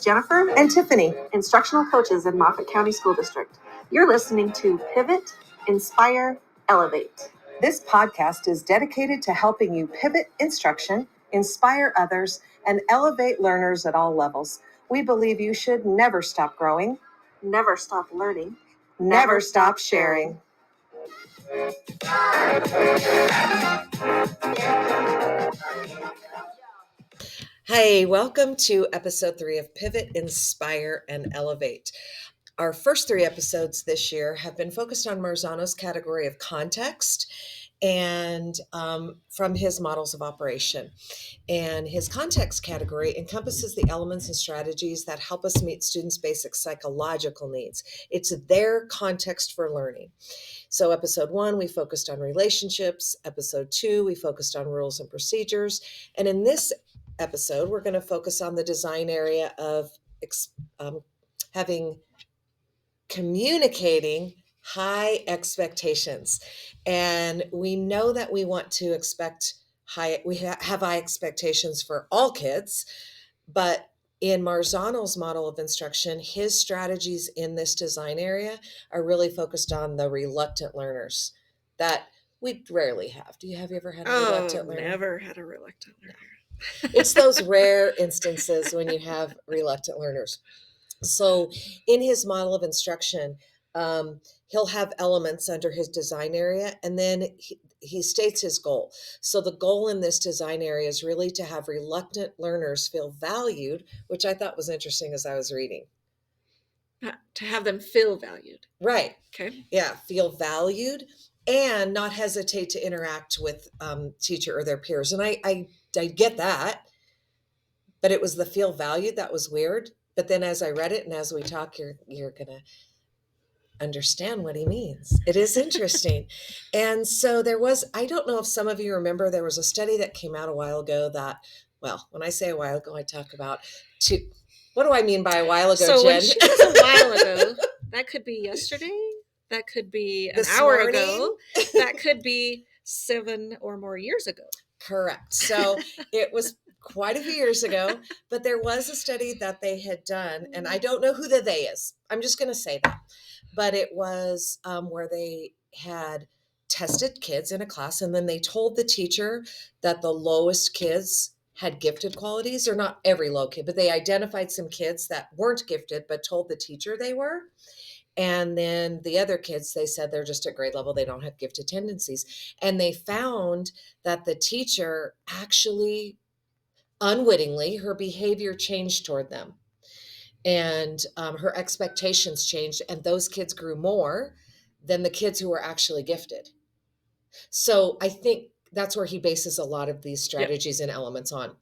Jennifer and Tiffany, instructional coaches in Moffat County School District. You're listening to Pivot, Inspire, Elevate. This podcast is dedicated to helping you pivot instruction, inspire others, and elevate learners at all levels. We believe you should never stop growing, never stop learning, never stop sharing. Hey, welcome to episode 3 of Pivot, Inspire, and Elevate. Our first 3 episodes this year have been focused on Marzano's category of context and from his models of operation. And his context category encompasses the elements and strategies that help us meet students' basic psychological needs. It's their context for learning. So episode 1, we focused on relationships. Episode 2, we focused on rules and procedures. And in this episode, we're going to focus on the design area of communicating high expectations. And we know that we want to expect have high expectations for all kids, but in Marzano's model of instruction, his strategies in this design area are really focused on the reluctant learners that we rarely have. Have you ever had a reluctant learner? Never had a reluctant learner. It's those rare instances when you have reluctant learners. So in his model of instruction, he'll have elements under his design area, and then he states his goal. So the goal in this design area is really to have reluctant learners feel valued, which I thought was interesting as I was reading. To have them feel valued. Right. Okay. Yeah, feel valued and not hesitate to interact with teacher or their peers. And I get that, but it was the feel valued that was weird. But then as I read it and as we talk, you're going to understand what he means. It is interesting. And so I don't know if some of you remember, there was a study that came out a while ago that, well, when I say a while ago, I talk about what do I mean by a while ago, so Jen? When she was a while ago, that could be yesterday. That could be an hour ago. That could be 7 or more years ago. Correct. So it was quite a few years ago, but there was a study that they had done, and I don't know who the they is. I'm just going to say that. But it was where they had tested kids in a class, and then they told the teacher that the lowest kids had gifted qualities, or not every low kid, but they identified some kids that weren't gifted, but told the teacher they were. And then the other kids, they said they're just at grade level. They don't have gifted tendencies. And they found that the teacher actually, unwittingly, her behavior changed toward them. And her expectations changed. And those kids grew more than the kids who were actually gifted. So I think that's where he bases a lot of these strategies and elements on.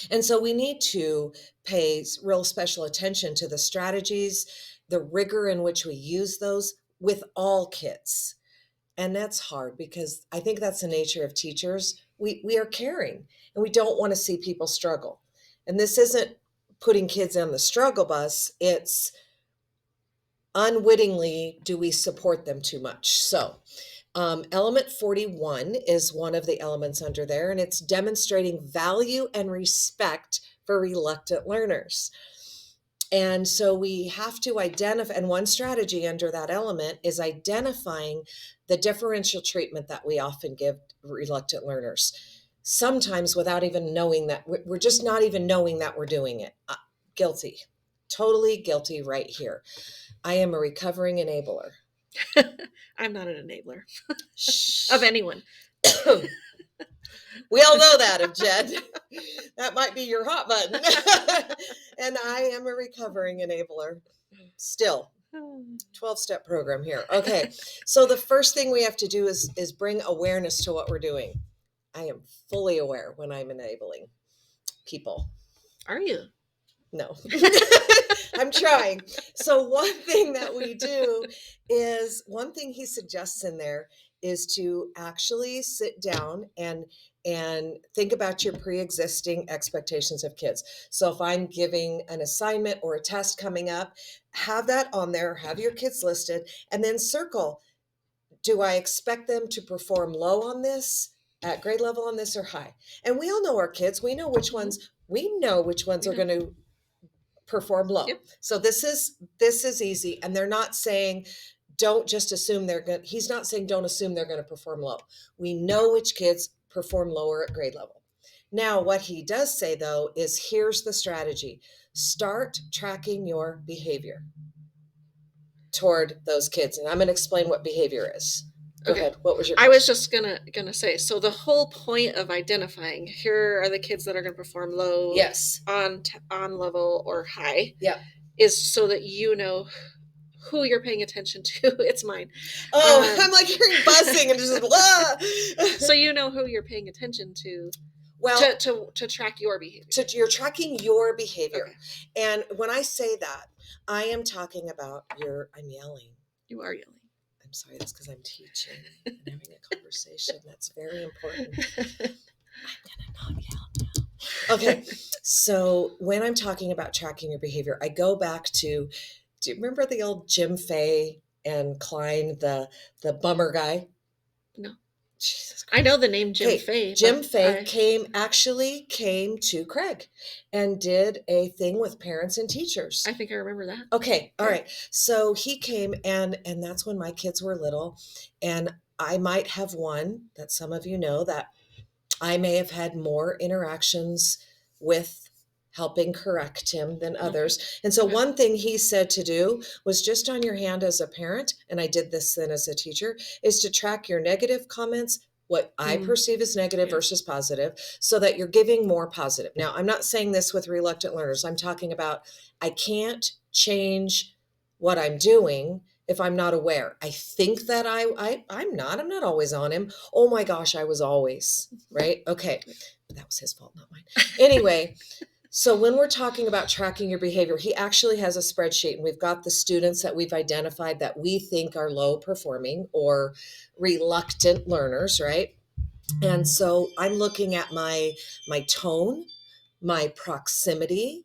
And so we need to pay real special attention to the strategies, the rigor in which we use those with all kids. And that's hard because I think that's the nature of teachers. We are caring and we don't want to see people struggle. And this isn't putting kids on the struggle bus. It's unwittingly, do we support them too much? So element 41 is one of the elements under there, and it's demonstrating value and respect for reluctant learners. And so we have to identify, and one strategy under that element is identifying the differential treatment that we often give reluctant learners. Sometimes without even knowing that, we're just not even knowing that we're doing it. Guilty, totally guilty right here. I am a recovering enabler. I'm not an enabler of anyone. We all know that of Jen. That might be your hot button. And I am a recovering enabler. Still, 12-step program here. Okay, so the first thing we have to do is bring awareness to what we're doing. I am fully aware when I'm enabling people. Are you? No. I'm trying. So one thing that we do is, one thing he suggests in there is to actually sit down and think about your pre-existing expectations of kids. So if I'm giving an assignment or a test coming up, have that on there, have your kids listed, and then circle, do I expect them to perform low on this, at grade level on this, or high? And we all know our kids. We know which ones are going to perform low. Yep. So this is easy, and they're not saying don't just assume they're going. He's not saying don't assume they're going to perform low. We know which kids perform lower at grade level. Now, what he does say though is here's the strategy: start tracking your behavior toward those kids, and I'm going to explain what behavior is. Go ahead. What was your I question? was just gonna say, so the whole point of identifying here are the kids that are going to perform low, Yes, on level or high, yeah, is so that you know who you're paying attention to. It's mine. oh, I'm like hearing buzzing and just blah. So you know who you're paying attention to. Well, to track your behavior. You're tracking your behavior. Okay. And when I say that, I am talking about I'm yelling. You are yelling. I'm sorry, that's because I'm teaching and having a conversation. That's very important. I'm gonna not yell now. Okay, so when I'm talking about tracking your behavior, I go back to, do you remember the old Jim Fay and Klein, the bummer guy? No. Jesus Christ. I know the name Jim Fay. Jim Fay came to Craig and did a thing with parents and teachers. I think I remember that. Okay, all right. So he came and that's when my kids were little, and I might have one that some of you know that I may have had more interactions with helping correct him than others. And so one thing he said to do was just on your hand as a parent, and I did this then as a teacher, is to track your negative comments, what I perceive as negative versus positive, so that you're giving more positive. Now, I'm not saying this with reluctant learners. I'm talking about I can't change what I'm doing if I'm not aware. I think that I'm not always on him. Oh my gosh, I was always, right? Okay. But that was his fault, not mine. Anyway, so when we're talking about tracking your behavior, he actually has a spreadsheet, and we've got the students that we've identified that we think are low performing or reluctant learners, right? And so I'm looking at my tone, my proximity,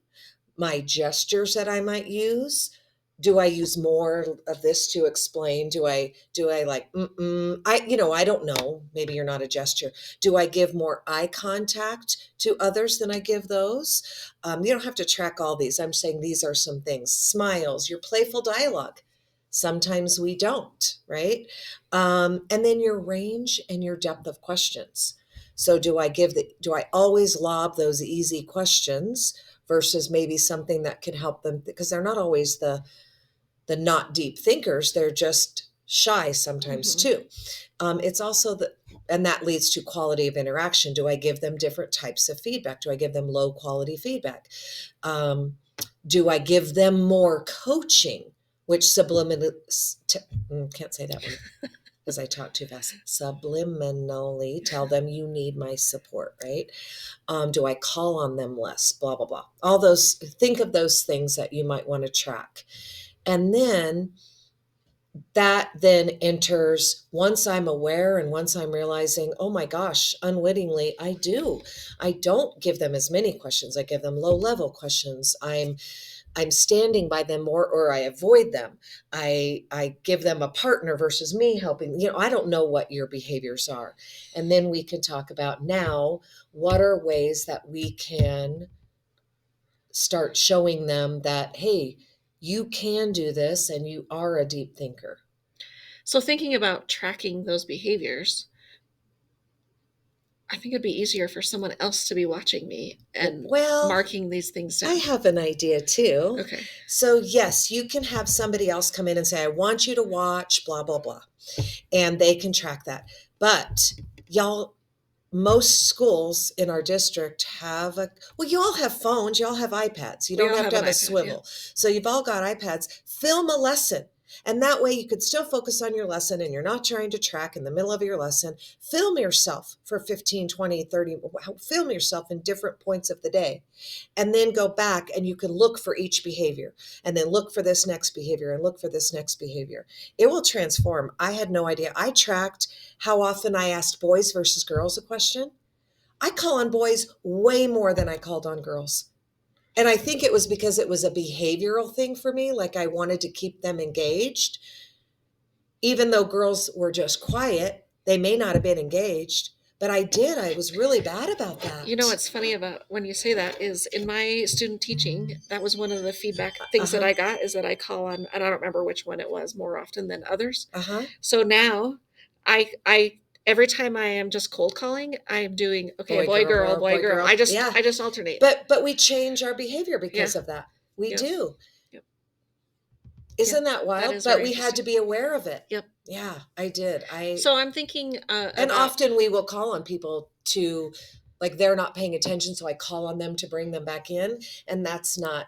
my gestures that I might use. Do I use more of this to explain? Do I like, I don't know. Maybe you're not a gesture. Do I give more eye contact to others than I give those? You don't have to track all these. I'm saying these are some things. Smiles, your playful dialogue. Sometimes we don't, right? And then your range and your depth of questions. So do I always lob those easy questions versus maybe something that can help them, because they're not always the not deep thinkers. They're just shy sometimes too. It's also and that leads to quality of interaction. Do I give them different types of feedback? Do I give them low quality feedback? Do I give them more coaching, which subliminally, can't say that one because I talk too fast, subliminally tell them you need my support, right? Do I call on them less? Blah, blah, blah. All those, think of those things that you might want to track. And then that then enters, once I'm aware and once I'm realizing, oh my gosh, unwittingly, I don't give them as many questions. I give them low level questions. I'm standing by them more, or I avoid them. I give them a partner versus me helping. I don't know what your behaviors are. And then we can talk about now, what are ways that we can start showing them that, hey, you can do this and you are a deep thinker. So thinking about tracking those behaviors, I think it'd be easier for someone else to be watching me and marking these things down. I have an idea too. Okay. So yes, you can have somebody else come in and say, I want you to watch blah, blah, blah. And they can track that. But y'all, most schools in our district have you all have phones, you all have iPads. You don't have to have a swivel. Yeah. So you've all got iPads. Film a lesson. And that way you could still focus on your lesson and you're not trying to track in the middle of your lesson. Film yourself for 15, 20, 30, film yourself in different points of the day. And then go back and you can look for each behavior and then look for this next behavior and look for this next behavior. It will transform. I had no idea. I tracked how often I asked boys versus girls a question. I call on boys way more than I called on girls. And I think it was because it was a behavioral thing for me. Like I wanted to keep them engaged. Even though girls were just quiet, they may not have been engaged, But I did. I was really bad about that. You know what's funny about when you say that is in my student teaching, that was one of the feedback things that Uh-huh. I got is that I call on, and I don't remember which one it was more often than others. Uh-huh. So now I every time I am just cold calling, I am doing okay, boy, girl, boy, girl. Yeah. I just alternate. But we change our behavior Yeah. because of that. We Yep. do. Yep. Isn't that That wild? is But very we had to interesting. be aware of it. Yep. Yeah, I did. So I'm thinking And about often we will call on people to, like, they're not paying attention, so I call on them to bring them back in, and that's not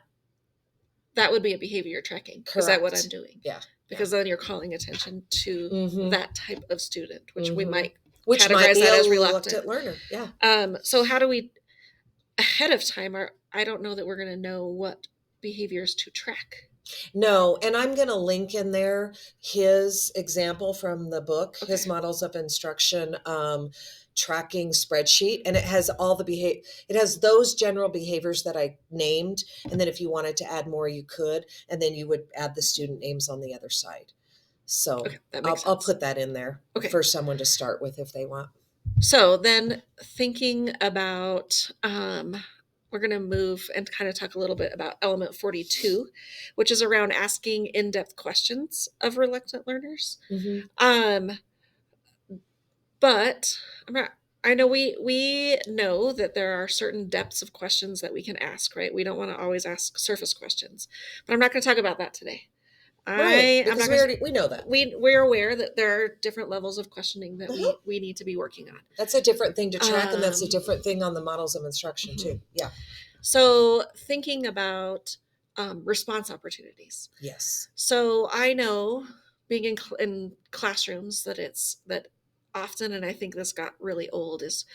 that would be a behavior tracking. Is that what I'm correct. doing? Yeah. Because then you're calling attention to Mm-hmm. that type of student, which we Mm-hmm. might Which might categorize be that a as reluctant reluctant. learner. Yeah. So how do we ahead of time? I don't know that we're going to know what behaviors to track. No, and I'm going to link in there his example from the book, his Okay. models of instruction tracking spreadsheet, and it has all the behavior. It has those general behaviors that I named, and then if you wanted to add more, you could, and then you would add the student names on the other side. So Okay, that makes I'll sense. put that in there Okay. for someone to start with if they want. So then thinking about we're going to move and kind of talk a little bit about element 42, which is around asking in-depth questions of reluctant learners. Mm-hmm. But I'm not, I know we know that there are certain depths of questions that we can ask, right? We don't want to always ask surface questions. But I'm not going to talk about that today. Right, I'm because not going to we know that. we're aware that there are different levels of questioning that Uh-huh. we need to be working on. That's a different thing to track, and that's a Um, different thing on the models of instruction mhm. too. Yeah. So thinking about response opportunities. Yes. So I know being in classrooms that often, and I think this got really old, is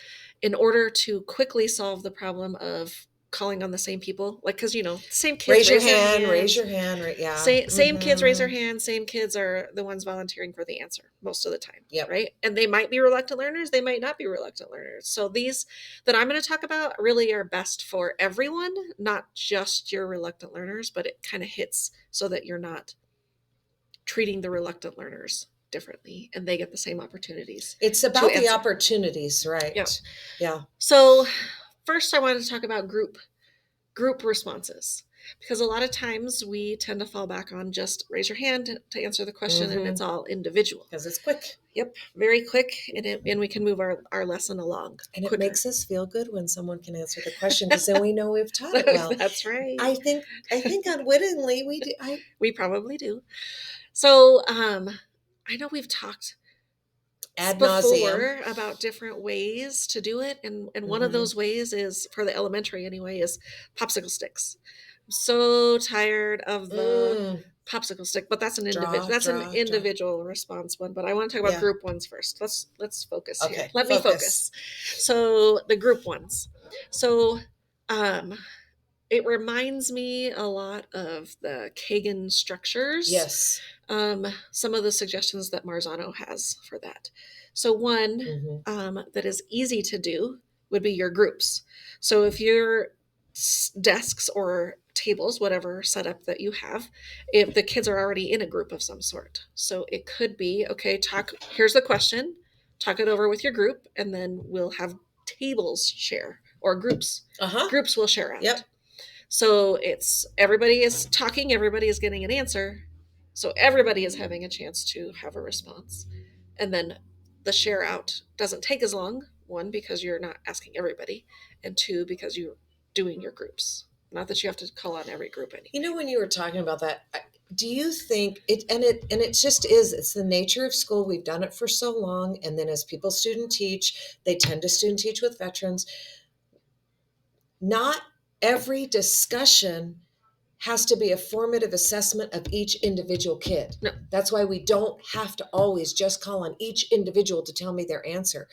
in order to quickly solve the problem of calling on the same people, like because same kids raise their Raise hand. your hand. Right. Yeah. Same kids raise their Mm-hmm. hand. Same kids are the ones volunteering for the answer most of the time, Yep. right? And they might be reluctant learners. They might not be reluctant learners. So these that I'm going to talk about really are best for everyone, not just your reluctant learners, but it kind of hits so that you're not treating the reluctant learners differently and they get the same opportunities. It's about the opportunities, right? Yeah. Yeah. So first I wanted to talk about group responses, because a lot of times we tend to fall back on just raise your hand to answer the question, and it's all individual Because it's quick. Yep, very quick, and we can move our lesson along And it quicker. makes us feel good when someone can answer the question, because then we know we've taught it well. That's right. I think unwittingly we do. We probably do. So I know we've talked Ad before nauseum about different ways to do it, and one of those ways is, for the elementary anyway, is popsicle sticks. I'm so tired of the popsicle stick, but that's an individual response one. But I want to talk about group ones first. Let's focus here. Let me focus. So the group ones. So it reminds me a lot of the Kagan structures. Yes. Some of the suggestions that Marzano has for that. So one that is easy to do would be your groups. So if your desks or tables, whatever setup that you have, if the kids are already in a group of some sort. So it could be, okay, here's the question, talk it over with your group, and then we'll have tables share, or groups. Groups will share out. Yep. So it's everybody is talking, everybody is getting an answer. So everybody is having a chance to have a response. And then the share out doesn't take as long, one, because you're not asking everybody, and two, because you're doing your groups. Not that you have to call on every group anyway. When you were talking about that, do you think it just is, it's the nature of school. We've done it for so long. And then as people student teach, they tend to student teach with veterans. Not every discussion has to be a formative assessment of each individual kid. No. That's why we don't have to always just call on each individual to tell me their answer.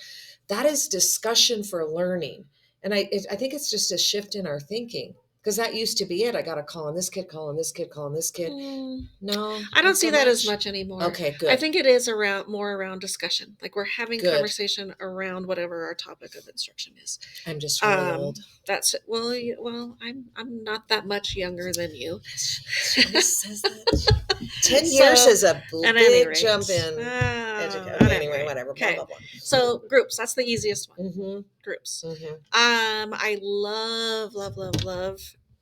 That is discussion for learning. And I think it's just a shift in our thinking. Because that used to be it. I got to call on this kid, call on this kid, call on this kid. Mm, No, I don't not see so that as much. much anymore. Okay, I good. think it is more around discussion. Like we're having Good. conversation around whatever our topic of instruction is. I'm just really old. That's well. I'm not that much younger than you. She always says that. 10 So, years is a at any big rate, jump in education. Okay, anyway, whatever. Blah, okay. blah, blah. So groups. That's the easiest one. Mm-hmm. Groups. Mm-hmm. I love.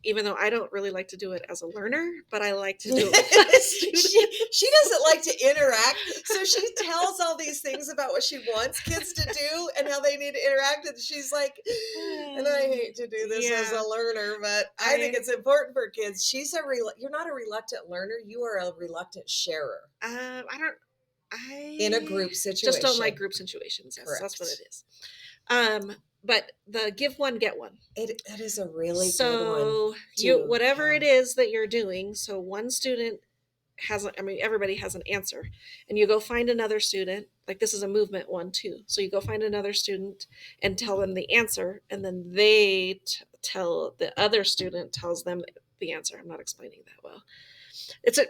Even though I don't really like to do it as a learner, but I like to do it with my students. she doesn't like to interact, so she tells all these things about what she wants kids to do and how they need to interact, and she's like, and I hate to do this as a learner, but I think it's important for kids. You're not a reluctant learner, you are a reluctant sharer. I In a group situation. Just don't like group situations. That's what it is. But the give one, get one. That is a really good So one. whatever it is that you're doing, so one student everybody has an answer, and you go find another student. Like this is a movement one too. So you go find another student and tell them the answer, and then they tell the other student tells them the answer. I'm not explaining that well.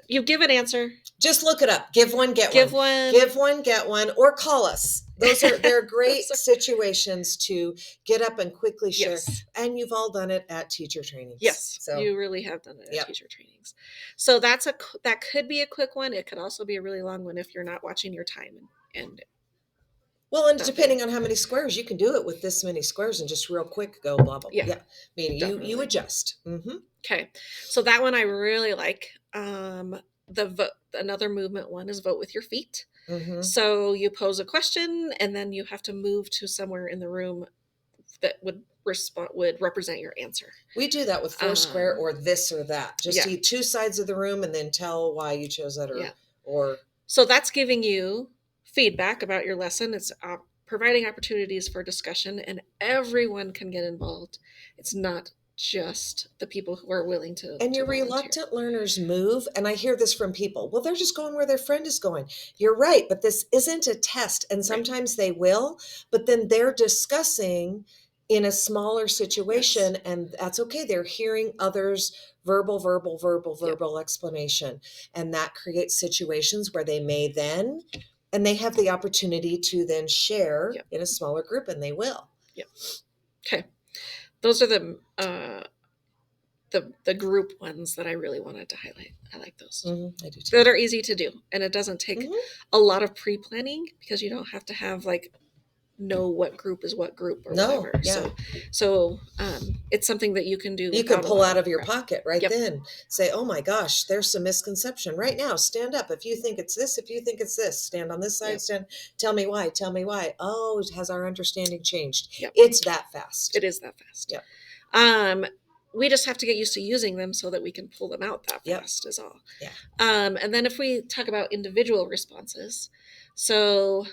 You give an answer. Just look it up. Give one, get one. Give one, get one, or call us. They're great situations to get up and quickly share. Yes. And you've all done it at teacher trainings. Yes, so you really have done it at teacher trainings. So that could be a quick one. It could also be a really long one if you're not watching your time and well, and depending on how many squares, you can do it with this many squares and just real quick go blah blah. Yeah. I mean, you adjust. Mm-hmm. Okay, so that one I really like. Another movement one is vote with your feet. Mm-hmm. So you pose a question, and then you have to move to somewhere in the room that would represent your answer. We do that with Foursquare or this or that. Just see two sides of the room and then tell why you chose that or. So that's giving you feedback about your lesson. It's providing opportunities for discussion, and everyone can get involved. It's not just the people who are willing to. And your reluctant learners move, and I hear this from people. Well, they're just going where their friend is going. You're right, but this isn't a test, and sometimes they will, but then they're discussing in a smaller situation, and that's okay. They're hearing others' verbal explanation, and that creates situations where they may then, and they have the opportunity to then share in a smaller group, and they will. Yep. Okay. Those are the group ones that I really wanted to highlight. I like those. Mm-hmm. I do too. That are easy to do, and it doesn't take a lot of pre-planning because you don't have to have know what group is what group or whatever. Yeah. So it's something that you can do. You can pull out of your pocket right then. Say, oh my gosh, there's some misconception right now. Stand up. If you think it's this, if you think it's this, stand on this side, stand. Tell me why. Oh, has our understanding changed? Yep. It's that fast. It is that fast. Yep. We just have to get used to using them so that we can pull them out that fast is all. Yeah. And then if we talk about individual responses, so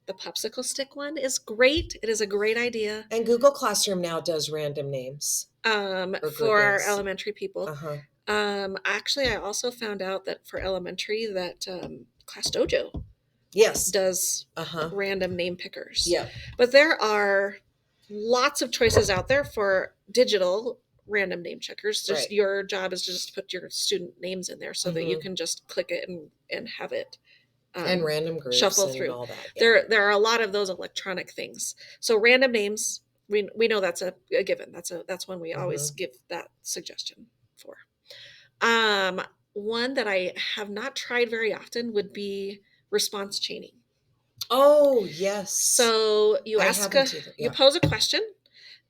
the popsicle stick one is great. It is a great idea. And Google Classroom now does random names. For our elementary people. Actually, I also found out that for elementary that Class Dojo does random name pickers. Yeah. But there are lots of choices out there for digital random name checkers. Just your job is to just put your student names in there so that you can just click it and have it and random groups shuffle through. All that. Yeah. There are a lot of those electronic things. So random names, we know that's a given. That's one we always give that suggestion for. One that I have not tried very often would be response chaining. Oh, yes. So you you pose a question,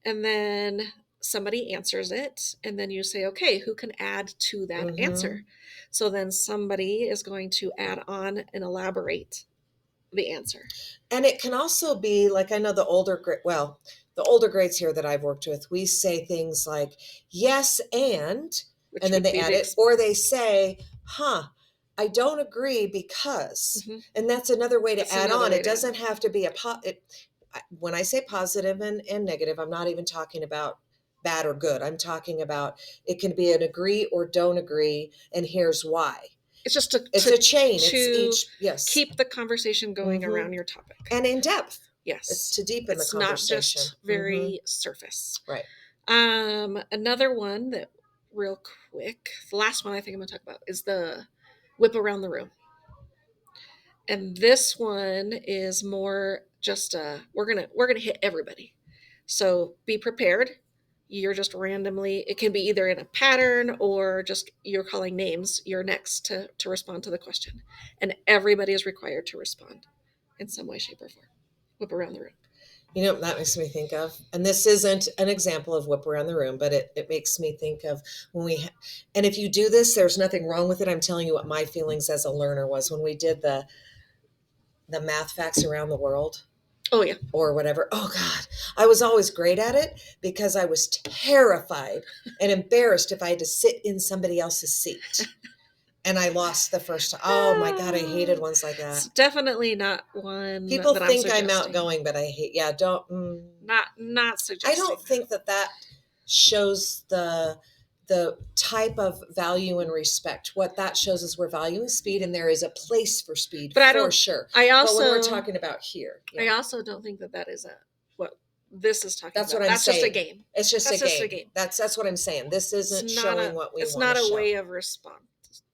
and then somebody answers it, and then you say, okay, who can add to that answer? So then somebody is going to add on and elaborate the answer. And it can also be like, I know the older grades here that I've worked with, we say things like, yes, and then they add it, or they say, I don't agree because, and that's another way to add on. It doesn't have to be when I say positive and negative, I'm not even talking about bad or good. I'm talking about, it can be an agree or don't agree, and here's why. It's just it's a chain to keep the conversation going around your topic. And in depth. Yes. It's to deepen the conversation. It's not just very surface. Right. Another one that real quick. The last one I think I'm going to talk about is the whip around the room. And this one is more just we're gonna hit everybody. So be prepared. You're just randomly, it can be either in a pattern or just you're calling names. You're next to respond to the question. And everybody is required to respond in some way, shape, or form. Whip around the room. You know what that makes me think of? And this isn't an example of whip around the room, but it makes me think of when and if you do this, there's nothing wrong with it. I'm telling you what my feelings as a learner was when we did the math facts around the world. Oh, yeah. Or whatever. Oh God, I was always great at it because I was terrified and embarrassed if I had to sit in somebody else's seat. And I lost the first time. Oh my God, I hated ones like that. It's definitely not one People that think I'm I'm outgoing, but I hate, yeah, don't. Not suggesting. I don't think that shows the type of value and respect. What that shows is we're valuing speed, and there is a place for speed, but for sure. I also, but when we're talking about here, yeah. I also don't think that is what this is talking that's about. What I'm saying. Just a game. It's just that's a just game. a game. That's what I'm saying. This isn't showing what we want to show. It's not a way of response.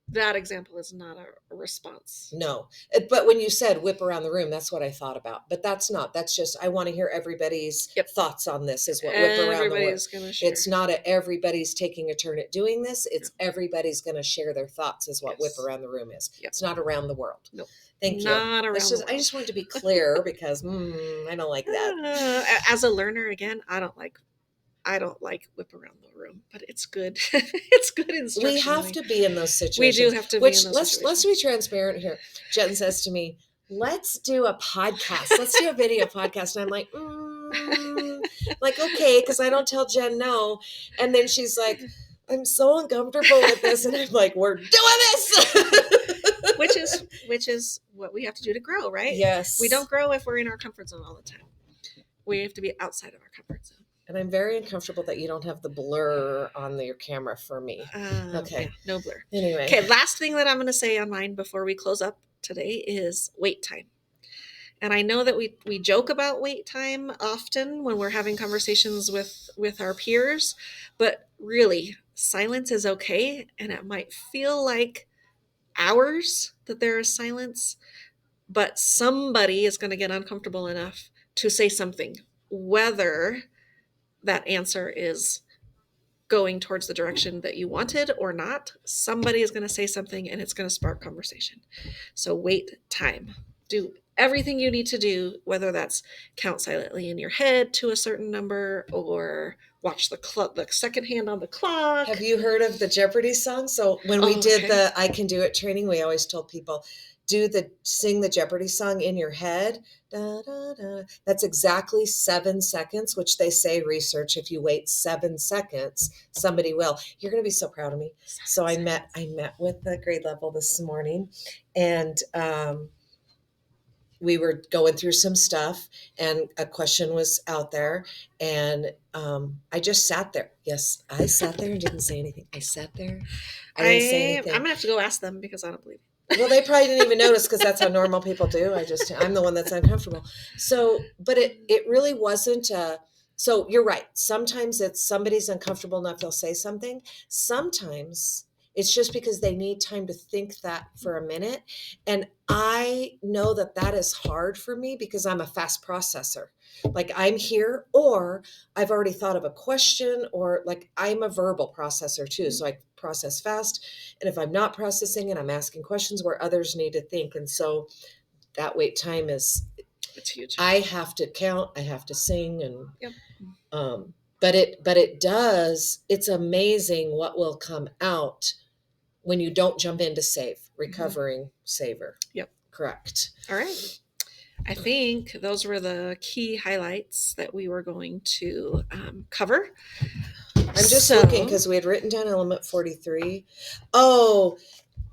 That example is not a response. No, but when you said whip around the room, that's what I thought about. But that's not. That's just I want to hear everybody's thoughts on this. Is what whip around the room. It's not everybody's taking a turn at doing this. It's everybody's going to share their thoughts. Is what whip around the room is. It's not around the world. Nope. Thank you. Not around the world. I just wanted to be clear because I don't like that. As a learner, again, I don't like whip around the room, but it's good. It's good instruction. We have to be in those situations. We do have to be in those situations. Let's be transparent here. Jen says to me, let's do a podcast. Let's do a video podcast. And I'm like, like, okay, because I don't tell Jen no. And then she's like, I'm so uncomfortable with this. And I'm like, we're doing this. which is what we have to do to grow, right? Yes. We don't grow if we're in our comfort zone all the time. We have to be outside of our comfort zone. And I'm very uncomfortable that you don't have the blur on your camera for me. Okay. Yeah, no blur. Anyway. Okay, last thing that I'm going to say on mine before we close up today is wait time. And I know that we joke about wait time often when we're having conversations with our peers, but really, silence is okay. And it might feel like hours that there is silence, but somebody is going to get uncomfortable enough to say something, whether that answer is going towards the direction that you wanted or not. Somebody is going to say something and it's going to spark conversation. So wait time. Do everything you need to do, whether that's count silently in your head to a certain number or watch the second hand on the clock. Have you heard of the Jeopardy song? So when we did the I Can Do It training, we always told people, sing the Jeopardy song in your head. Da, da, da. That's exactly 7 seconds, which they say research. If you wait 7 seconds, somebody will. You're going to be so proud of me. So I met with the grade level this morning, and we were going through some stuff, and a question was out there, and I just sat there. Yes, I sat there and didn't say anything. I sat there. I didn't say anything. I'm gonna have to go ask them because I don't believe it. Well, they probably didn't even notice because that's how normal people do. I'm the one that's uncomfortable. So, but it really wasn't. So you're right. Sometimes it's somebody's uncomfortable enough they'll say something. Sometimes it's just because they need time to think that for a minute. And I know that is hard for me because I'm a fast processor. Like I'm here, or I've already thought of a question, or like I'm a verbal processor too. So I process fast. And if I'm not processing and I'm asking questions where others need to think. And so that wait time it's huge. I have to count, I have to sing, and but it's amazing what will come out when you don't jump in to save, recovering saver. Yep. Correct. All right. I think those were the key highlights that we were going to cover. I'm just looking because we had written down element 43. Oh,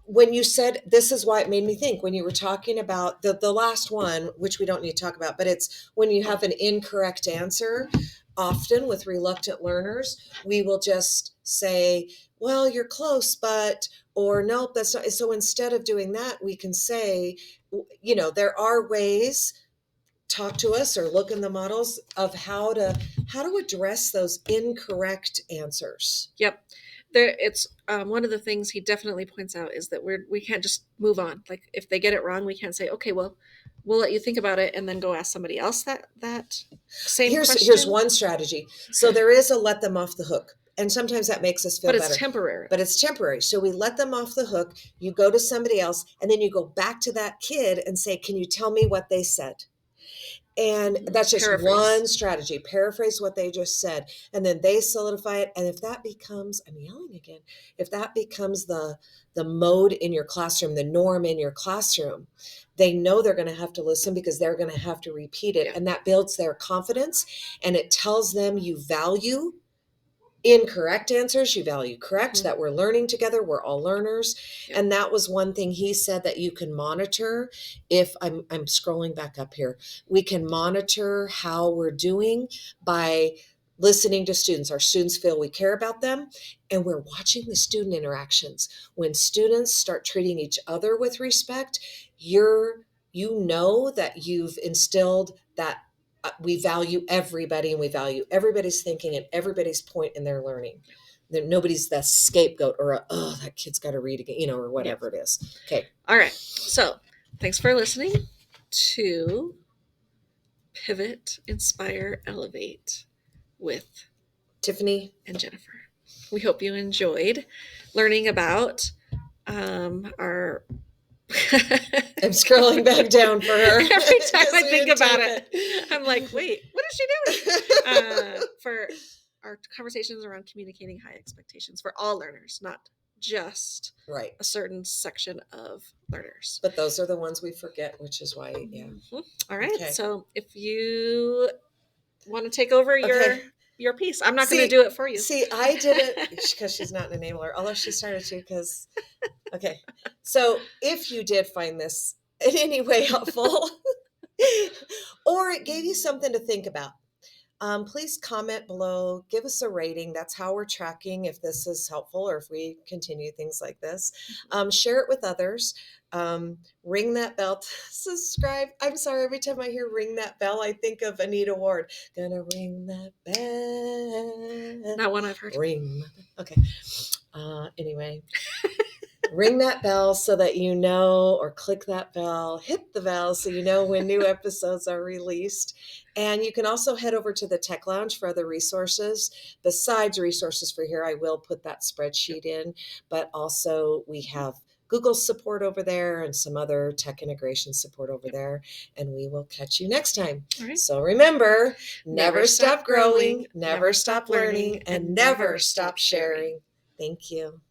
when you said, this is why it made me think, when you were talking about the last one, which we don't need to talk about, but it's when you have an incorrect answer, often with reluctant learners, we will just say, well, you're close, but, or nope, that's not. So instead of doing that, we can say, there are ways, talk to us or look in the models of how to address those incorrect answers. Yep. it's one of the things he definitely points out is that we can't just move on. Like if they get it wrong, we can't say, okay, well, we'll let you think about it and then go ask somebody else that same Here's question. one strategy. So there is a let them off the hook. And sometimes that makes us feel But it's better. temporary. But it's temporary. So we let them off the hook. You go to somebody else, and then you go back to that kid and say, can you tell me what they said? And that's just Paraphrase. one strategy. Paraphrase what they just said. And then they solidify it. And if that becomes, I'm yelling again, if that becomes the mode in your classroom, the norm in your classroom, they know they're going to have to listen because they're going to have to repeat it. Yeah. And that builds their confidence, and it tells them you value incorrect answers, you value correct, that we're learning together, we're all learners. Yep. And that was one thing he said that you can monitor. If I'm scrolling back up here, we can monitor how we're doing by listening to students. Our students feel we care about them, and we're watching the student interactions. When students start treating each other with respect, you know that you've instilled that we value everybody, and we value everybody's thinking and everybody's point in their learning. That nobody's the scapegoat or oh, that kid's got to read again, or whatever it is. Okay. All right. So thanks for listening to Pivot, Inspire, Elevate with Tiffany and Jennifer. We hope you enjoyed learning about our. I'm scrolling back down for her. Every time I think about it, I'm like, wait, what is she doing? For our conversations around communicating high expectations for all learners, not just right a certain section of learners. But those are the ones we forget, which is why, yeah. Mm-hmm. All right. Okay. So if you want to take over your piece, I'm not going to do it for you. See, I did it because she's not an enabler, although she started to because, okay. So if you did find this in any way helpful or it gave you something to think about, please comment below, give us a rating. That's how we're tracking if this is helpful or if we continue things like this. Share it with others. Ring that bell to subscribe. I'm sorry, every time I hear ring that bell, I think of Anita Ward. Gonna ring that bell. Not one I've heard. Ring. Okay. Anyway. Ring that bell so that you know, or click that bell, hit the bell so you know when new episodes are released. And you can also head over to the Tech Lounge for other resources. Besides resources for here, I will put that spreadsheet in, but also we have Google support over there and some other tech integration support over there. And we will catch you next time. Right. So remember, never stop growing, never stop learning, and never stop sharing. Thank you.